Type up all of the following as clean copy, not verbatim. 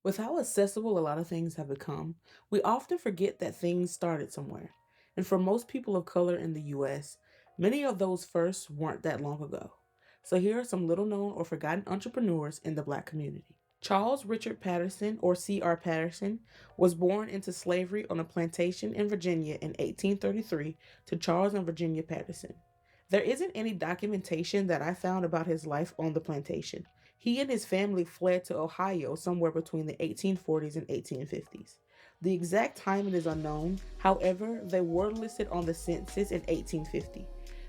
With how accessible a lot of things have become, we often forget that things started somewhere. And for most people of color in the US, many of those firsts weren't that long ago. So here are some little known or forgotten entrepreneurs in the black community. Charles Richard Patterson, or C.R. Patterson, was born into slavery on a plantation in Virginia in 1833 to Charles and Virginia Patterson. There isn't any documentation that I found about his life on the plantation. He and his family fled to Ohio somewhere between the 1840s and 1850s. The exact timing is unknown, however, they were listed on the census in 1850.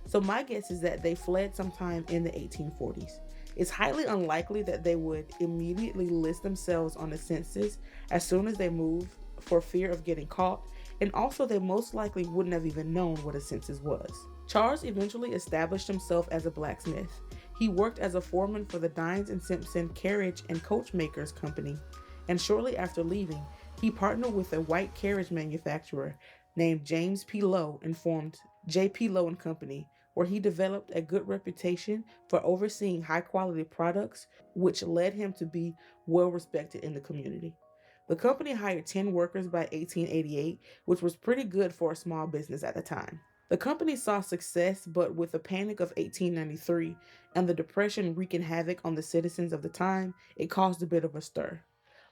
So my guess is that they fled sometime in the 1840s. It's highly unlikely that they would immediately list themselves on the census as soon as they moved for fear of getting caught, and also they most likely wouldn't have even known what a census was. Charles eventually established himself as a blacksmith. He worked as a foreman for the Dines and Simpson Carriage and Coachmakers Company, and shortly after leaving, he partnered with a white carriage manufacturer named James P. Lowe and formed J.P. Lowe and Company, where he developed a good reputation for overseeing high quality products, which led him to be well respected in the community. The company hired 10 workers by 1888, which was pretty good for a small business at the time. The company saw success, but with the Panic of 1893 and the Depression wreaking havoc on the citizens of the time, it caused a bit of a stir.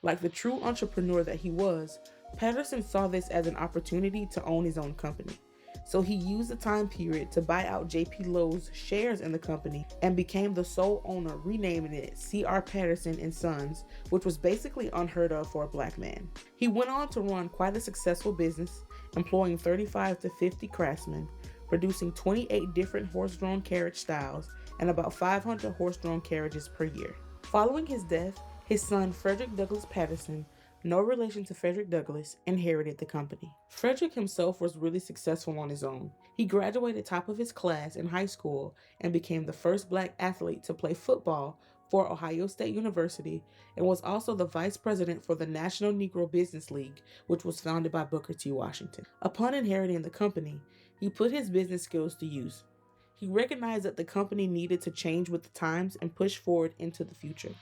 Like the true entrepreneur that he was, Patterson saw this as an opportunity to own his own company. So he used the time period to buy out JP Lowe's shares in the company and became the sole owner, renaming it C.R. Patterson and Sons, which was basically unheard of for a black man. He went on to run quite a successful business, employing 35 to 50 craftsmen, producing 28 different horse-drawn carriage styles and about 500 horse-drawn carriages per year. Following his death, his son Frederick Douglass Patterson, no relation to Frederick Douglass, inherited the company. Frederick himself was really successful on his own. He graduated top of his class in high school and became the first black athlete to play football for Ohio State University and was also the vice president for the National Negro Business League, which was founded by Booker T. Washington. Upon inheriting the company, he put his business skills to use. He recognized that the company needed to change with the times and push forward into the future.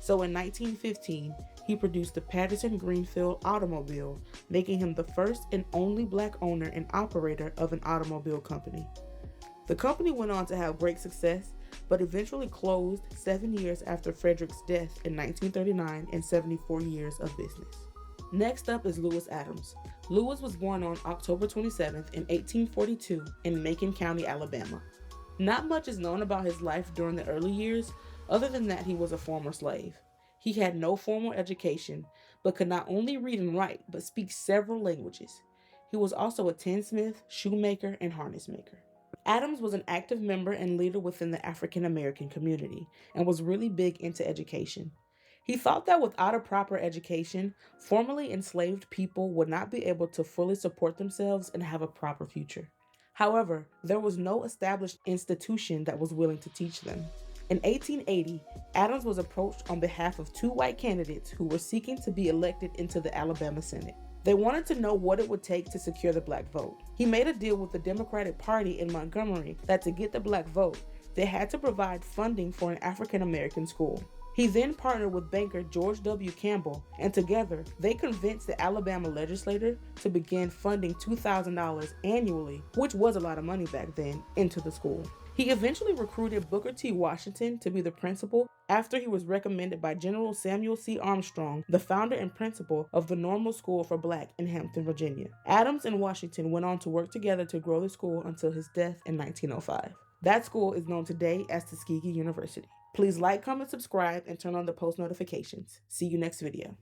So in 1915, he produced the Patterson Greenfield automobile, making him the first and only black owner and operator of an automobile company. The company went on to have great success, but eventually closed 7 years after Frederick's death in 1939 and 74 years of business. Next up is Lewis Adams. Lewis was born on October 27th in 1842 in Macon County, Alabama. Not much is known about his life during the early years, other than that he was a former slave. He had no formal education, but could not only read and write, but speak several languages. He was also a tinsmith, shoemaker, and harness maker. Adams was an active member and leader within the African American community and was really big into education. He thought that without a proper education, formerly enslaved people would not be able to fully support themselves and have a proper future. However, there was no established institution that was willing to teach them. In 1880, Adams was approached on behalf of two white candidates who were seeking to be elected into the Alabama Senate. They wanted to know what it would take to secure the black vote. He made a deal with the Democratic Party in Montgomery that to get the black vote, they had to provide funding for an African American school. He then partnered with banker George W. Campbell, and together they convinced the Alabama legislature to begin funding $2,000 annually, which was a lot of money back then, into the school. He eventually recruited Booker T. Washington to be the principal after he was recommended by General Samuel C. Armstrong, the founder and principal of the Normal School for Black in Hampton, Virginia. Adams and Washington went on to work together to grow the school until his death in 1905. That school is known today as Tuskegee University. Please like, comment, subscribe, and turn on the post notifications. See you next video.